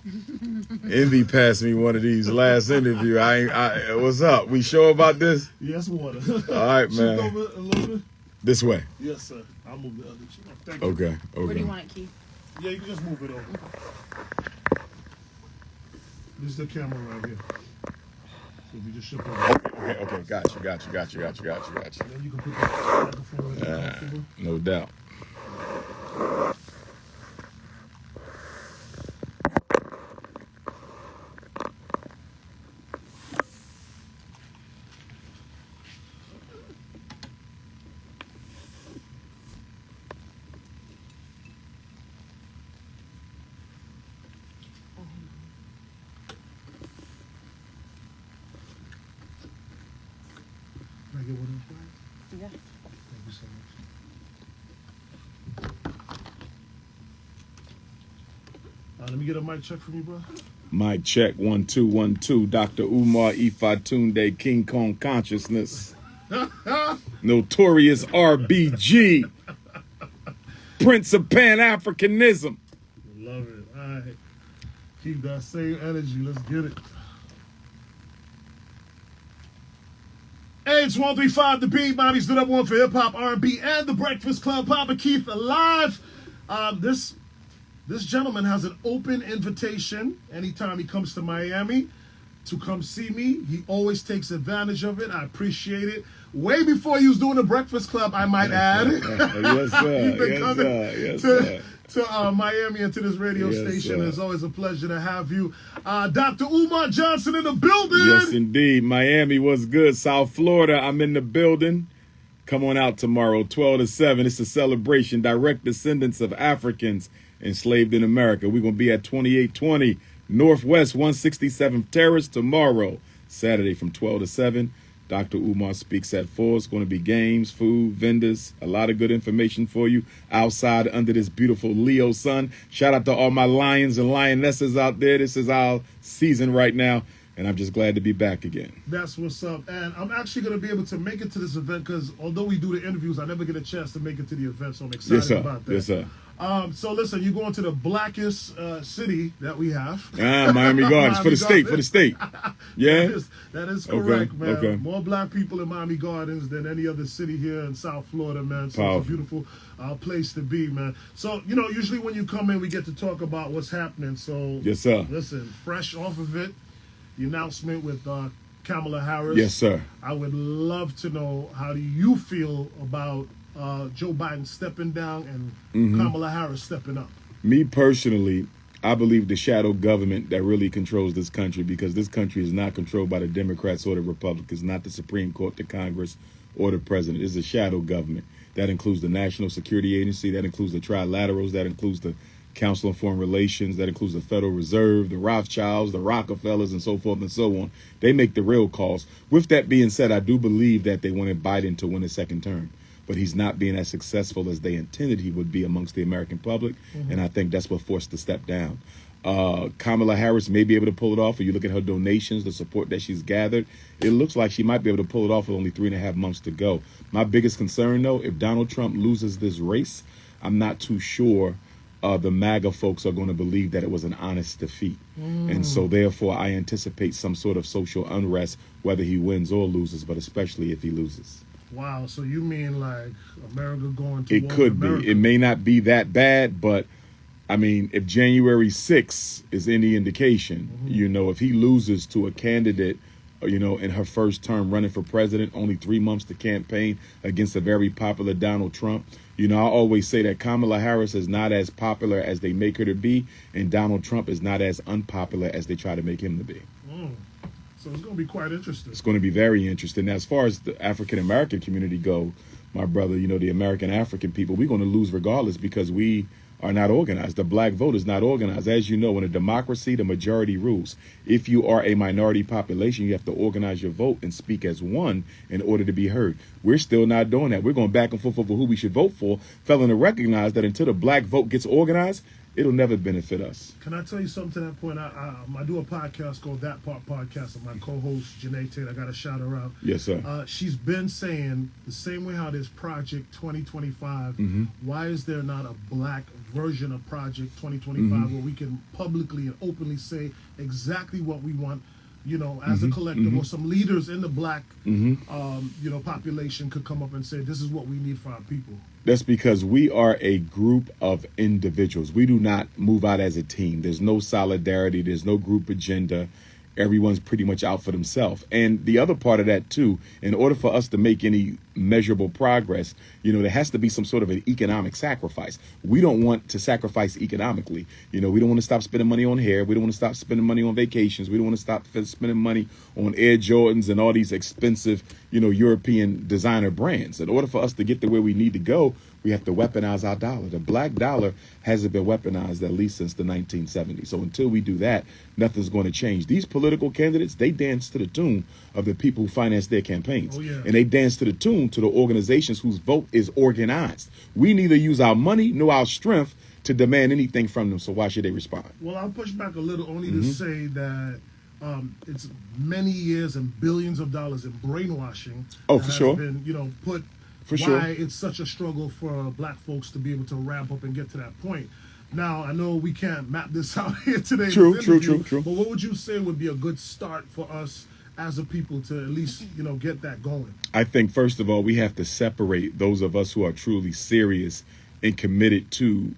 Envy passed me one of these last interview. What's up? We sure about this? Yes, water. All right, man. Over a little bit. This way. Yes, sir. I'll move the other chair. Thank you. Okay. Where do you want it, Keith? Yeah, you can just move it over. This is the camera right here. So we just shift over. Okay. Got you. Then you can put the microphone in. No doubt. Can I get one of those? Yeah. Thank you so much. Let me get a mic check from you, bro. Mic check 1 2 1 2. Dr. Umar Iheart, King Kong Consciousness. Notorious RBG. Prince of Pan-Africanism. Love it. All right. Keep that same energy. Let's get it. Hey, it's 135 The Beat. Bobby stood up one for hip hop, R&B, and the Breakfast Club. Papa Keith alive. This gentleman has an open invitation anytime he comes to Miami to come see me. He always takes advantage of it. I appreciate it. Way before he was doing the Breakfast Club, I might add. Yes, sir. You've been Yes, coming sir. Yes, to, sir. to Miami and to this radio Yes, station. sir. It's always a pleasure to have you. Dr. Umar Johnson in the building. Yes, indeed. Miami was good. South Florida, I'm in the building. Come on out tomorrow, 12 to 7. It's a celebration. Direct descendants of Africans enslaved in America. We're going to be at 2820 Northwest 167th Terrace tomorrow, Saturday from 12 to 7. Dr. Umar Speaks at 4. It's going to be games, food, vendors, a lot of good information for you outside under this beautiful Leo sun. Shout out to all my lions and lionesses out there. This is our season right now, and I'm just glad to be back again. That's what's up. And I'm actually going to be able to make it to this event because although we do the interviews, I never get a chance to make it to the event, so I'm excited about that. Yes, sir. So listen, you're going to the blackest city that we have. Miami Gardens. For the state. Yeah? That is correct, Okay, man. okay. More black people in Miami Gardens than any other city here in South Florida, man. So Powerful. it's a beautiful place to be, man. So, usually when you come in, we get to talk about what's happening. So, Yes, sir. Listen, fresh off of it, the announcement with Kamala Harris. Yes, sir. I would love to know, how do you feel about Joe Biden stepping down and Kamala Harris stepping up? Me personally, I believe the shadow government that really controls this country, because this country is not controlled by the Democrats or the Republicans, not the Supreme Court, the Congress, or the president. It's a shadow government. That includes the National Security Agency, that includes the Trilaterals, that includes the Council on Foreign Relations, that includes the Federal Reserve, the Rothschilds, the Rockefellers, and so forth and so on. They make the real calls. With that being said, I do believe that they wanted Biden to win a second term, but he's not being as successful as they intended he would be amongst the American public, and I think that's what forced the step down. Kamala Harris may be able to pull it off. If you look at her donations, the support that she's gathered, it looks like she might be able to pull it off with only 3.5 months to go. My biggest concern, though, if Donald Trump loses this race, I'm not too sure the MAGA folks are going to believe that it was an honest defeat. And so, therefore, I anticipate some sort of social unrest, whether he wins or loses, but especially if he loses. Wow, so you mean like America going to It war could with America? be. It may not be that bad, but I mean, if January 6th is any indication, if he loses to a candidate, in her first term running for president, only 3 months to campaign against a very popular Donald Trump. I always say that Kamala Harris is not as popular as they make her to be, and Donald Trump is not as unpopular as they try to make him to be. So it's going to be quite interesting. It's going to be very interesting. As far as the African-American community go, my brother, the American African people, we're going to lose regardless because we are not organized. The black vote is not organized. As you know, in a democracy, the majority rules. If you are a minority population, you have to organize your vote and speak as one in order to be heard. We're still not doing that. We're going back and forth over who we should vote for, failing to recognize that until the black vote gets organized, it'll never benefit us. Can I tell you something to that point? I do a podcast called That Part Podcast, and my co-host Janae Tate, I got to shout her out. Yes, sir. She's been saying the same way how there's Project 2025. Why is there not a black version of Project 2025 where we can publicly and openly say exactly what we want? You know, as a collective, or some leaders in the black, you know, population could come up and say, this is what we need for our people. That's because we are a group of individuals. We do not move out as a team. There's no solidarity. There's no group agenda. Everyone's pretty much out for themselves. And the other part of that, too, in order for us to make any measurable progress, you know, there has to be some sort of an economic sacrifice. We don't want to sacrifice economically. You know, we don't want to stop spending money on hair. We don't want to stop spending money on vacations. We don't want to stop spending money on Air Jordans and all these expensive, you know, European designer brands. In order for us to get to where we need to go, we have to weaponize our dollar. The black dollar hasn't been weaponized at least since the 1970s. So until we do that, nothing's going to change. These political candidates, they dance to the tune of the people who finance their campaigns. Oh, yeah. And they dance to the tune to the organizations whose vote is organized. We neither use our money nor our strength to demand anything from them. So why should they respond? Well, I'll push back a little only to say that it's many years and billions of dollars in brainwashing. Oh, that for has sure. Been, you know, put For why sure. it's such a struggle for black folks to be able to ramp up and get to that point. Now, I know we can't map this out here today. True. But what would you say would be a good start for us as a people to at least, you know, get that going? I think, first of all, we have to separate those of us who are truly serious and committed to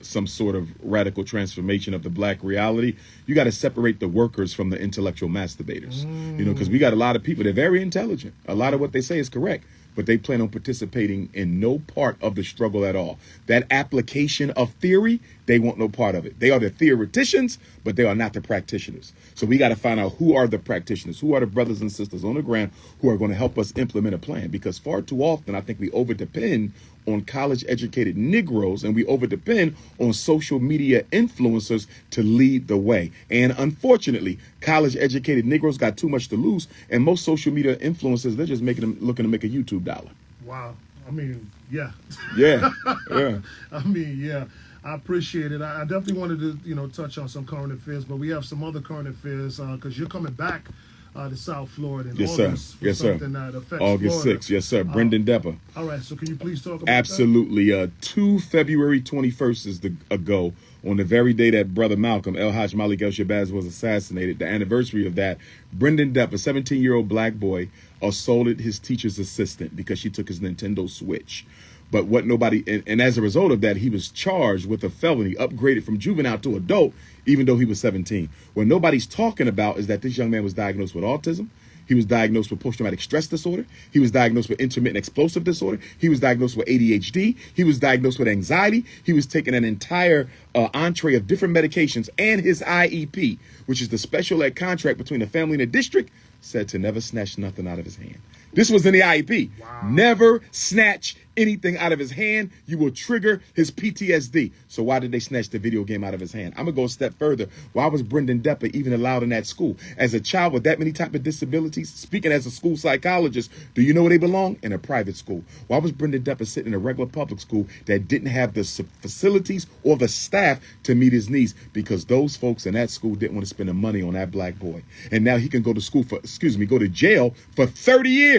some sort of radical transformation of the black reality. You got to separate the workers from the intellectual masturbators, you know, because we got a lot of people. They're very intelligent. A lot of what they say is correct, but they plan on participating in no part of the struggle at all. That application of theory, they want no part of it. They are the theoreticians, but they are not the practitioners. So we got to find out who are the practitioners, who are the brothers and sisters on the ground who are going to help us implement a plan. Because far too often, I think we overdepend on college-educated Negroes and we overdepend on social media influencers to lead the way. And unfortunately, college-educated Negroes got too much to lose, and most social media influencers, they're just looking to make a YouTube dollar. Wow. I mean, yeah. Yeah, yeah. I mean, yeah. I appreciate it. I definitely wanted to, you know, touch on some current affairs, but we have some other current affairs because you're coming back to South Florida in August for something that affects August Florida. 6th. Yes, sir. Brendan Depper. All right. So can you please talk about Absolutely. 2 February 21st is ago, on the very day that Brother Malcolm, El Hajj Malik El Shabazz, was assassinated, the anniversary of that, Brendan Depp, a 17-year-old black boy, assaulted his teacher's assistant because she took his Nintendo Switch. But what nobody, and as a result of that, he was charged with a felony, upgraded from juvenile to adult, even though he was 17. What nobody's talking about is that this young man was diagnosed with autism. He was diagnosed with post-traumatic stress disorder. He was diagnosed with intermittent explosive disorder. He was diagnosed with ADHD. He was diagnosed with anxiety. He was taking an entire entree of different medications, and his IEP, which is the special ed contract between the family and the district, said to never snatch nothing out of his hand. This was in the IEP. Wow. Never snatch anything out of his hand. You will trigger his PTSD. So why did they snatch the video game out of his hand? I'm going to go a step further. Why was Brendan Depper even allowed in that school? As a child with that many type of disabilities, speaking as a school psychologist, do you know where they belong? In a private school. Why was Brendan Depper sitting in a regular public school that didn't have the facilities or the staff to meet his needs? Because those folks in that school didn't want to spend the money on that black boy. And now he can go to jail for 30 years.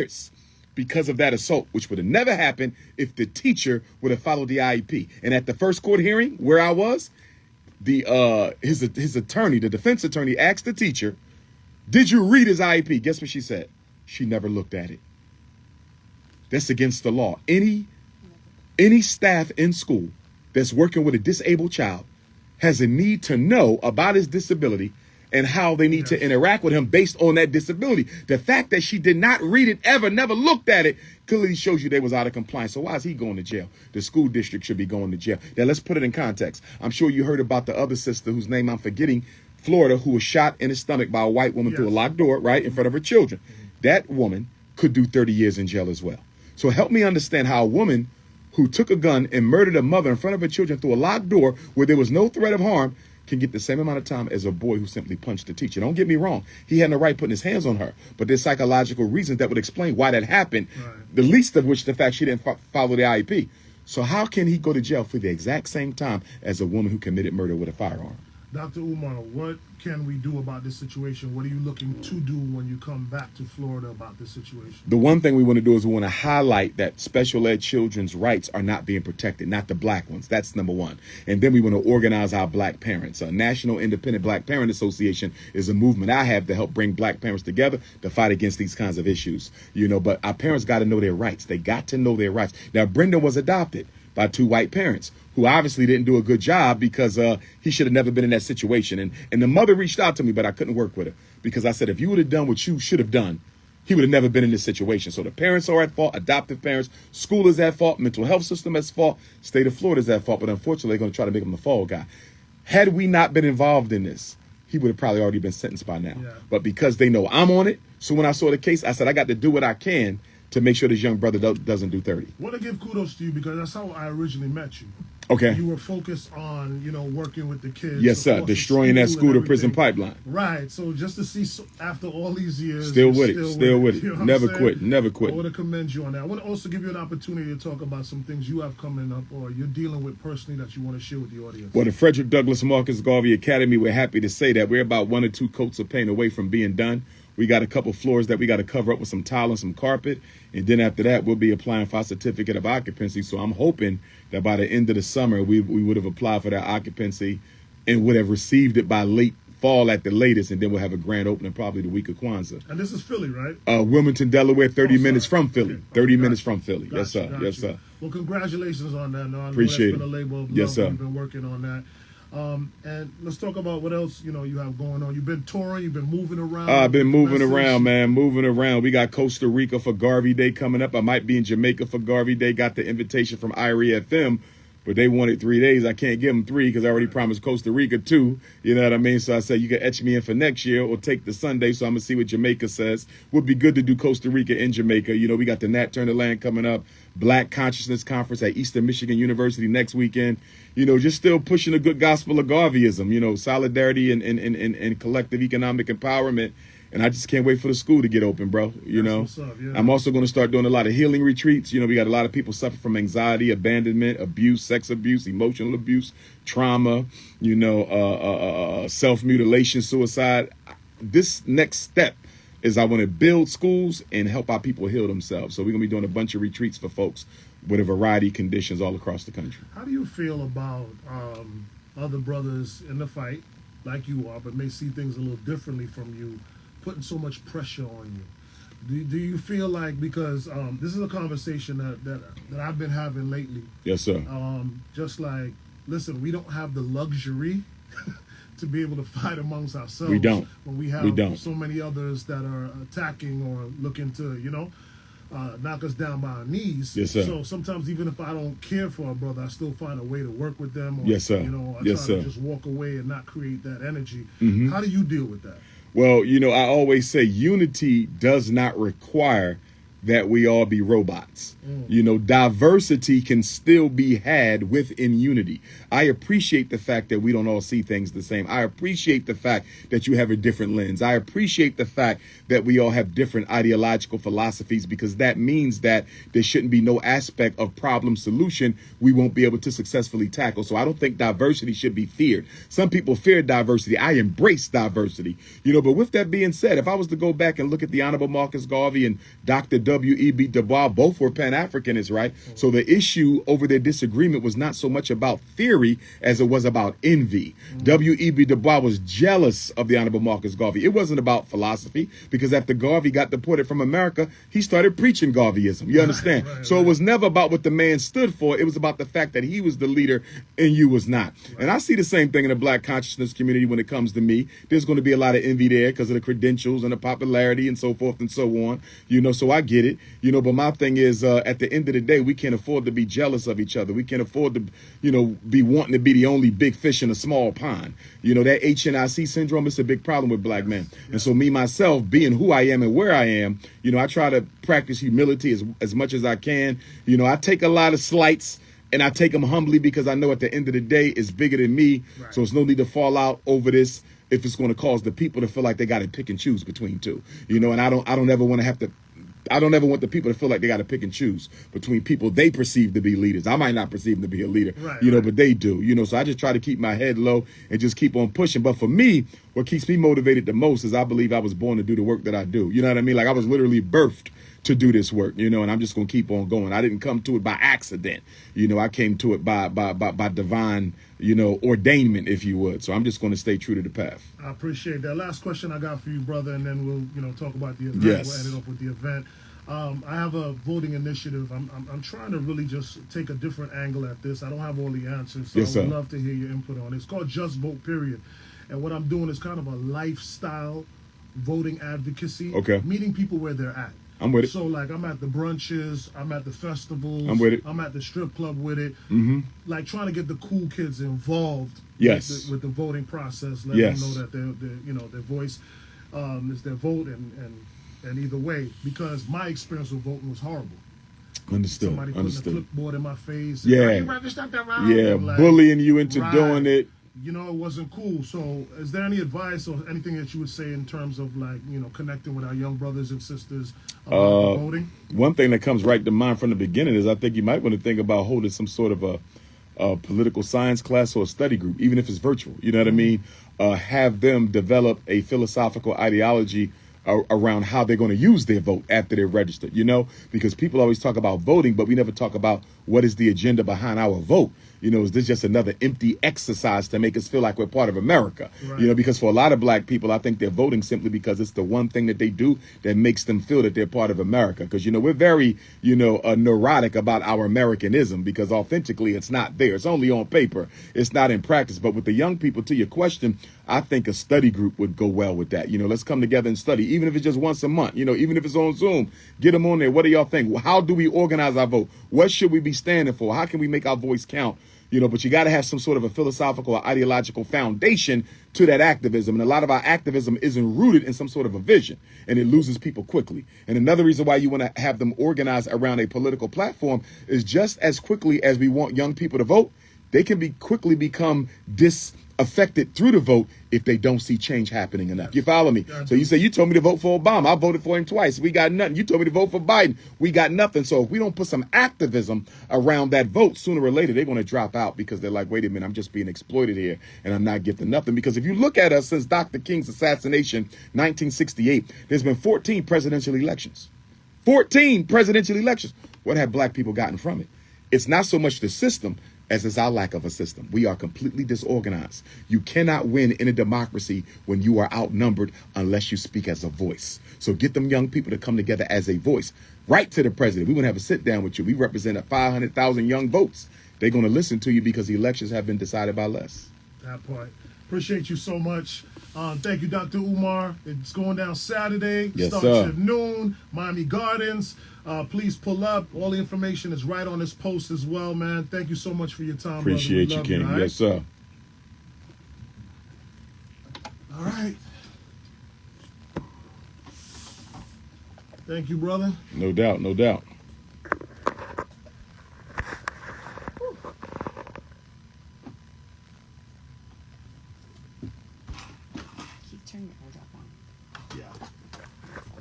Because of that assault, which would have never happened if the teacher would have followed the IEP. And at the first court hearing where I was, his attorney, the defense attorney, asked the teacher, "Did you read his IEP?" Guess what she said? She never looked at it. That's against the law. Any staff in school that's working with a disabled child has a need to know about his disability and how they need to interact with him based on that disability. The fact that she did not read it ever, never looked at it, clearly shows you they was out of compliance. So why is he going to jail? The school district should be going to jail. Now, let's put it in context. I'm sure you heard about the other sister whose name I'm forgetting, Florida, who was shot in the stomach by a white woman through a locked door, right, in front of her children. That woman could do 30 years in jail as well. So help me understand how a woman who took a gun and murdered a mother in front of her children through a locked door where there was no threat of harm can get the same amount of time as a boy who simply punched the teacher. Don't get me wrong. He had no right putting his hands on her, but there's psychological reasons that would explain why that happened, the least of which the fact she didn't follow the IEP. So how can he go to jail for the exact same time as a woman who committed murder with a firearm? Dr. Umar, what can we do about this situation? What are you looking to do when you come back to Florida about this situation? The one thing we want to do is we want to highlight that special ed children's rights are not being protected, not the black ones. That's number one. And then we want to organize our black parents. A National Independent Black Parent Association is a movement I have to help bring black parents together to fight against these kinds of issues. But our parents got to know their rights. They got to know their rights. Now, Brendan was adopted by two white parents who obviously didn't do a good job because he should have never been in that situation. And the mother reached out to me, but I couldn't work with her because I said, if you would have done what you should have done, he would have never been in this situation. So the parents are at fault, adoptive parents, school is at fault, mental health system is at fault, state of Florida is at fault, but unfortunately they're going to try to make him the fall guy. Had we not been involved in this, he would have probably already been sentenced by now. Yeah. But because they know I'm on it, so when I saw the case, I said, I got to do what I can to make sure this young brother doesn't do 30. I want to give kudos to you because that's how I originally met you. Okay. You were focused on, working with the kids. Yes, sir. Destroying that school to prison pipeline. Right. So just to see after all these years. Still with it. You know never quit. Never quit. I want to commend you on that. I want to also give you an opportunity to talk about some things you have coming up or you're dealing with personally that you want to share with the audience. Well, the Frederick Douglass Marcus Garvey Academy, we're happy to say that we're about 1 or 2 coats of paint away from being done. We got a couple floors that we got to cover up with some tile and some carpet. And then after that, we'll be applying for our certificate of occupancy. So I'm hoping that by the end of the summer, we would have applied for that occupancy and would have received it by late fall at the latest. And then we'll have a grand opening probably the week of Kwanzaa. And this is Philly, right? Wilmington, Delaware, 30 minutes from Philly. Okay. 30 minutes from Philly. Yes, sir. Yes, sir. Well, congratulations on that. No, I know Appreciate that's been a labor of love. Yes, sir. You've been working on that. And let's talk about what else, you have going on. You've been touring, you've been moving around. I've been moving around, man, moving around. We got Costa Rica for Garvey Day coming up. I might be in Jamaica for Garvey Day. Got the invitation from Iheart FM, but they wanted 3 days. I can't give them 3 because I already promised Costa Rica 2. You know what I mean? So I said, you can etch me in for next year or take the Sunday. So I'm going to see what Jamaica says. Would be good to do Costa Rica in Jamaica. We got the Nat Turner Land coming up. Black Consciousness Conference at Eastern Michigan University next weekend. Just still pushing the good gospel of Garveyism, solidarity and collective economic empowerment. And I just can't wait for the school to get open, bro. What's up, yeah. I'm also going to start doing a lot of healing retreats. We got a lot of people suffering from anxiety, abandonment, abuse, sex abuse, emotional abuse, trauma, self-mutilation, suicide. This next step is I want to build schools and help our people heal themselves. So we're going to be doing a bunch of retreats for folks with a variety of conditions all across the country. How do you feel about other brothers in the fight, like you are, but may see things a little differently from you, putting so much pressure on you? Do you feel like, because this is a conversation that I've been having lately. Yes, sir. Just like, listen, we don't have the luxury to be able to fight amongst ourselves. We don't. When we have so many others that are attacking or looking to, knock us down by our knees. Yes, sir. So sometimes even if I don't care for a brother, I still find a way to work with them. Or, yes, sir. I try to just walk away and not create that energy. Mm-hmm. How do you deal with that? Well, I always say unity does not require that we all be robots. Diversity can still be had within unity. I appreciate the fact that we don't all see things the same. I appreciate the fact that you have a different lens. I appreciate the fact that we all have different ideological philosophies, because that means that there shouldn't be no aspect of problem solution we won't be able to successfully tackle. So I don't think diversity should be feared. Some people fear diversity. I embrace diversity. But with that being said, if I was to go back and look at the Honorable Marcus Garvey and Dr. W.E.B. Du Bois, both were Pan-Africanists, right? So the issue over their disagreement was not so much about theory as it was about envy. W.E.B. Du Bois was jealous of the Honorable Marcus Garvey. It wasn't about philosophy, because after Garvey got deported from America, he started preaching Garveyism. You understand? So it was never about what the man stood for. It was about the fact that he was the leader and you was not. And I see the same thing in the Black consciousness community when it comes to me. There's going to be a lot of envy there because of the credentials and the popularity and so forth and so on. So I get it. But my thing is, at the end of the day, we can't afford to be jealous of each other. We can't afford to, be wanting to be the only big fish in a small pond. That HNIC syndrome is a big problem with black men. And so me, myself, being who I am and where I am, I try to practice humility as much as I can. I take a lot of slights and I take them humbly, because I know at the end of the day, it's bigger than me. Right. So it's no need to fall out over this if it's going to cause the people to feel like they got to pick and choose between two. And I don't ever want to have to I don't ever want the people to feel like they got to pick and choose between people they perceive to be leaders. I might not perceive them to be a leader, but they do, so I just try to keep my head low and just keep on pushing. But for me, what keeps me motivated the most is I believe I was born to do the work that I do. You know what I mean? Like I was literally birthed to do this work, and I'm just going to keep on going. I didn't come to it by accident. I came to it by divine, ordainment, if you would. So I'm just going to stay true to the path. I appreciate that. Last question I got for you, brother, and then we'll, talk about the event. Yes. We'll end it up with the event. I have a voting initiative. I'm trying to really just take a different angle at this. I don't have all the answers, so Yes, I would sir. love to hear your input on it. It's called Just Vote, period. And what I'm doing is kind of a lifestyle voting advocacy. Okay. Meeting people where they're at. I'm with it. So, like, I'm at the brunches, I'm at the festivals. I'm with it. I'm at the strip club with it. Mm-hmm. Like, trying to get the cool kids involved Yes. with the voting process. Let Yes. them know that their voice is their vote, and either way, because my experience with voting was horrible. Understood. Somebody putting a clipboard in my face. Yeah. Are you registered that round? Yeah, And, like, bullying you into doing it. It wasn't cool. So, is there any advice or anything that you would say in terms of connecting with our young brothers and sisters about voting? One thing that comes right to mind from the beginning is I think you might want to think about holding some sort of a political science class or a study group, even if it's virtual. You know what I mean? Have them develop a philosophical ideology around how they're going to use their vote after they're registered, because people always talk about voting, but we never talk about what is the agenda behind our vote. Is this just another empty exercise to make us feel like we're part of America? Right. Because for a lot of black people, I think they're voting simply because it's the one thing that they do that makes them feel that they're part of America. Because, we're very, neurotic about our Americanism because authentically it's not there. It's only on paper. It's not in practice. But with the young people, to your question, I think a study group would go well with that. Let's come together and study, even if it's just once a month, even if it's on Zoom, get them on there. What do y'all think? How do we organize our vote? What should we be standing for? How can we make our voice count? But you got to have some sort of a philosophical or ideological foundation to that activism. And a lot of our activism isn't rooted in some sort of a vision, and it loses people quickly. And another reason why you want to have them organized around a political platform is just as quickly as we want young people to vote, they can quickly become disaffected through the vote if they don't see change happening enough. You follow me? So you say, you told me to vote for Obama. I voted for him twice. We got nothing. You told me to vote for Biden. We got nothing. So if we don't put some activism around that vote, sooner or later, they're going to drop out because they're like, wait a minute, I'm just being exploited here and I'm not getting nothing. Because if you look at us since Dr. King's assassination, 1968, there's been 14 presidential elections. 14 presidential elections. What have black people gotten from it? It's not so much the system as is our lack of a system. We are completely disorganized. You cannot win in a democracy when you are outnumbered unless you speak as a voice. So get them young people to come together as a voice. Write to the president. We want to have a sit down with you. We represent 500,000 young votes. They're going to listen to you because the elections have been decided by less. That part. Appreciate you so much. Thank you, Dr. Umar. It's going down Saturday. Yes, Starts sir. at noon. Miami Gardens. Please pull up. All the information is right on this post as well, man. Thank you so much for your time, Appreciate you, brother. King. All right? Yes, sir. All right. Thank you, brother. No doubt, no doubt. Turn your airdrop on. Yeah.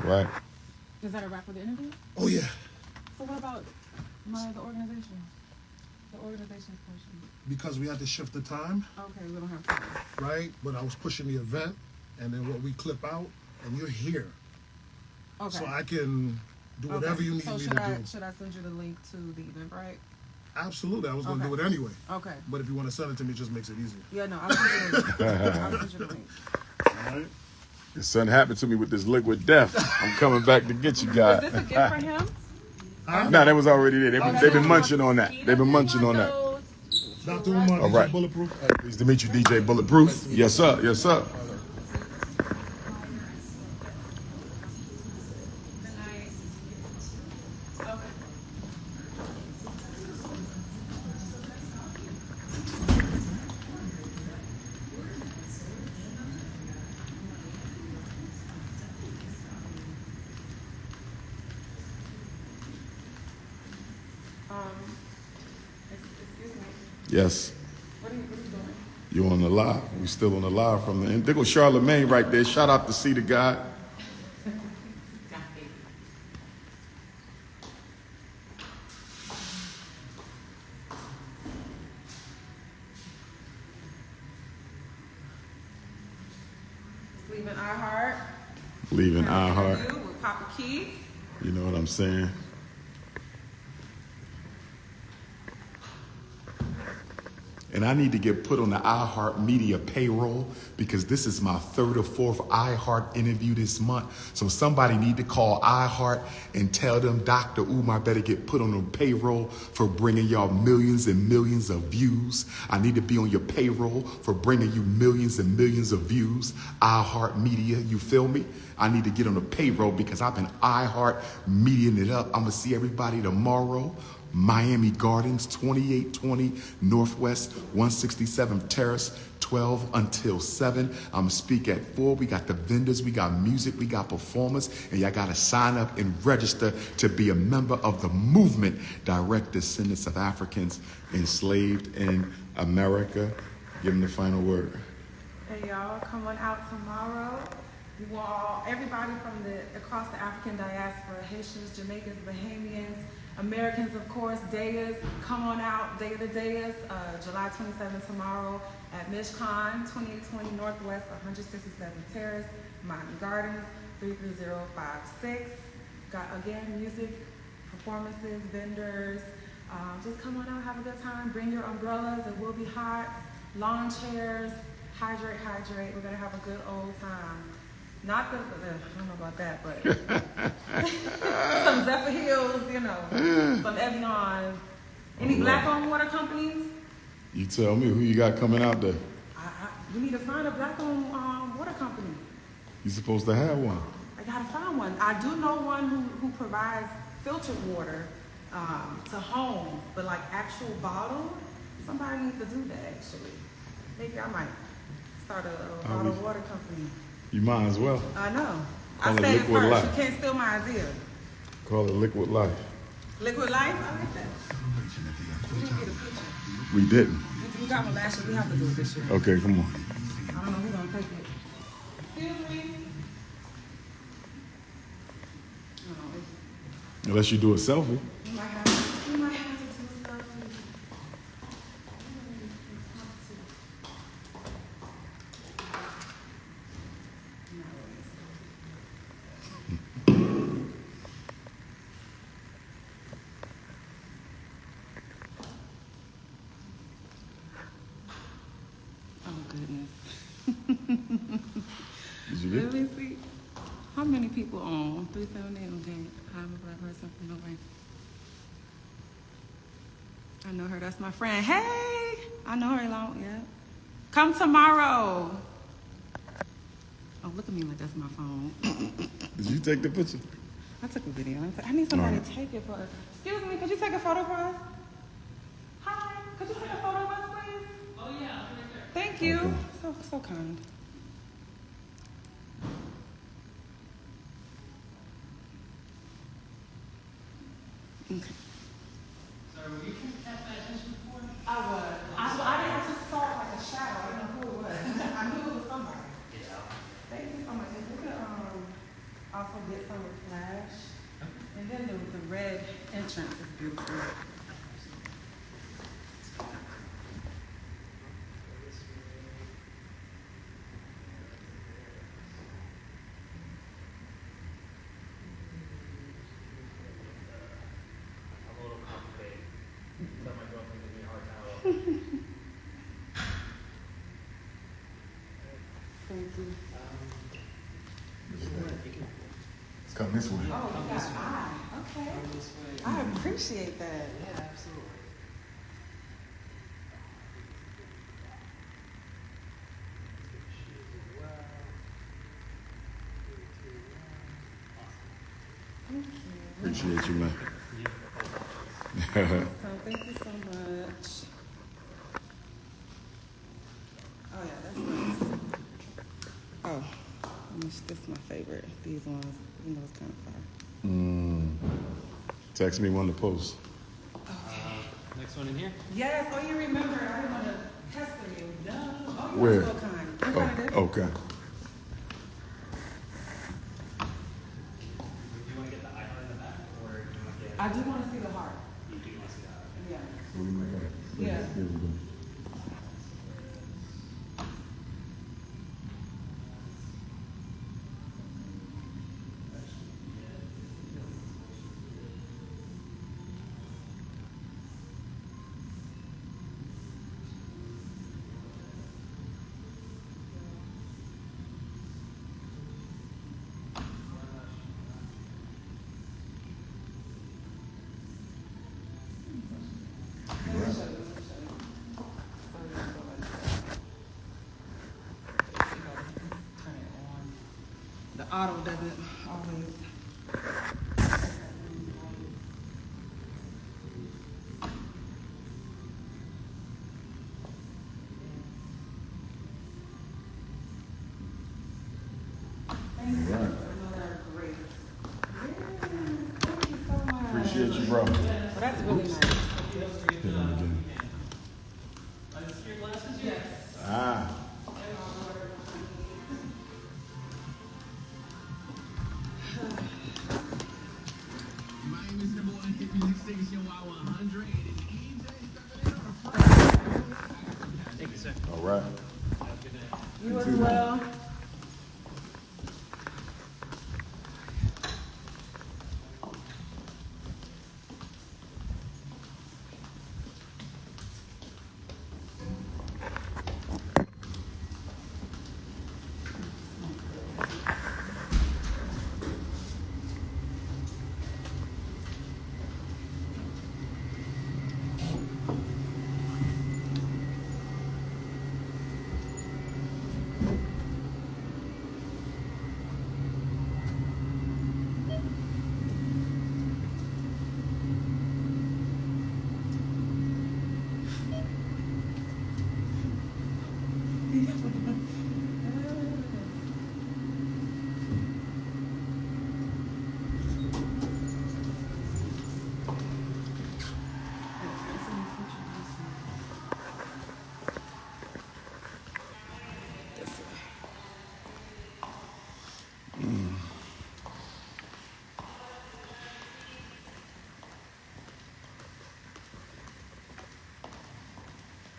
All right. Is that a wrap for the interview? Oh, yeah. So what about the organization? The organization's portion. Because we had to shift the time, Okay, we don't have time. right? But I was pushing the event, and then what we clip out, and you're here. Okay. So I can do whatever you need me to do. Should I send you the link to the Eventbrite? Absolutely. I was going to Okay. do it anyway. Okay. But if you want to send it to me, it just makes it easier. Yeah, no, I'll send you the link. I'll send you the link. All right? Something happened to me with this liquid death. I'm coming back to get you Is guys. this a gift for him? No, that was already there. Oh, They've been munching on that. They've been munching on that. Dr. Umar, All right. Bulletproof. Pleased to meet you, DJ Bulletproof. Yes, sir. Yes, sir. Excuse me. Yes. You're on the live. We still on the live from the end. There goes Charlemagne right there. Shout out to See the God. Leaving Iheart. Leaving Iheart. With Papa Keith. You know what I'm saying? And I need to get put on the Iheart Media payroll because this is my third or fourth Iheart interview this month. So somebody need to call Iheart and tell them Dr. Umar better get put on the payroll for bringing y'all millions and millions of views. I need to be on your payroll for bringing you millions and millions of views. Iheart Media, you feel me? I need to get on the payroll because I've been Iheart Mediaing it up. I'm going to see everybody tomorrow. Miami Gardens, 2820 Northwest 167th Terrace, 12 until 7. I'm going to speak at 4. We got the vendors, we got music, we got performers, and y'all got to sign up and register to be a member of the movement, direct descendants of Africans enslaved in America. Give them the final word. Hey y'all, come on out tomorrow. We want everybody from across the African diaspora, Haitians, Jamaicans, Bahamians, Americans, of course, Dayas, come on out, Day of the Dayas, July 27th tomorrow at MCon, 2820 Northwest 167th Terrace, Miami Gardens, 33056. Got, again, music, performances, vendors. Just come on out, have a good time. Bring your umbrellas, it will be hot. Lawn chairs, hydrate. We're going to have a good old time. Not the, I don't know about that, but some Zephyr Hills, you know, some Evian. Any black-owned water companies? You tell me who you got coming out there. We need to find a black-owned water company. You supposed to have one. I gotta find one. I do know one who provides filtered water to homes, but like actual bottled, somebody needs to do that actually. Maybe I might start a bottled water company. You might as well. I know. Call I it said it Liquid first. Life. You can't steal my idea. Call it Liquid Life. Liquid Life? I like that. We didn't get a picture. We didn't. We got one last year. We have to do it this year. Okay, come on. I don't know who's going to take it. Excuse me. Unless you do a selfie. We might have to do a selfie. Did you get Let me see. How many people on 378? Okay, I'm a black person. No way. I know her. That's my friend. Hey, I know her long. Yeah. Come tomorrow. Oh, look at me like that's my phone. Did you take the picture? I took a video. I need somebody to take it for us. Excuse me, could you take a photo for us? Hi, could you take a photo of us, please? Oh yeah, right there. Thank you. Okay. So kind. Okay. Sorry, were you trying to catch that attention before? I was. I just saw it like a shadow. I didn't know who it was. I knew it was somebody. Yeah. Thank you so much. If we could also get some with flash. And then the red entrance is beautiful. I'm a little complicated. Tell my girlfriend to give me a hard time. Thank you. It's coming this way. Oh, you got eye. Okay. Come this way. I appreciate that. Yeah, absolutely. Thank you. Appreciate you, man. So thank you so much. Oh yeah, that's nice. Oh, this is my favorite. These ones, you know, it's kind of fire. Text me one to post. Next one in here. Yes. Oh, you remember? I didn't want to pester you. No. Where? So kind. What kind of this? Oh, okay. Do you want to get the Iheart in the back, or do you want to get? I do want to see the heart. You do want to see that? Okay. Yeah. Yeah. Here we go. The auto doesn't always. Thank you. Right. They're great. Yeah, thank you so much. Appreciate you, bro. Well, that's really nice. Hit him again. Yes. Ah. Miami's #1 hit music station, Y100. It is EJ stepping in on a Friday. Thank you, sir. All right. Have a good night. You as well.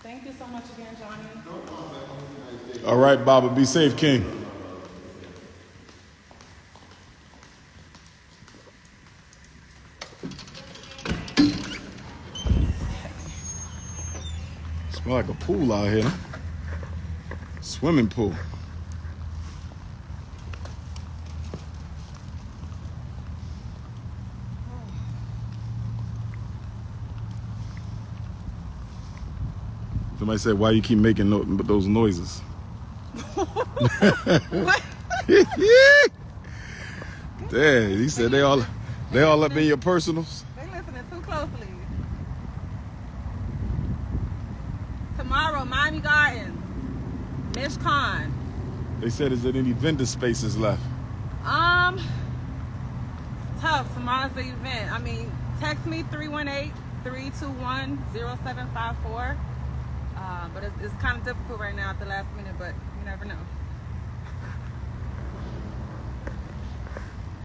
Thank you so much again, Johnny. All right, Baba. Be safe, King. Smell like a pool out here. Swimming pool. Somebody said, why you keep making those noises? What? Damn, he said they all up in your personals. They listening too closely. Tomorrow, Miami Gardens, MCon. They said, is there any vendor spaces left? Tough. Tomorrow's the event. I mean, text me 318-321-0754. But it's kind of difficult right now at the last minute, but you never know.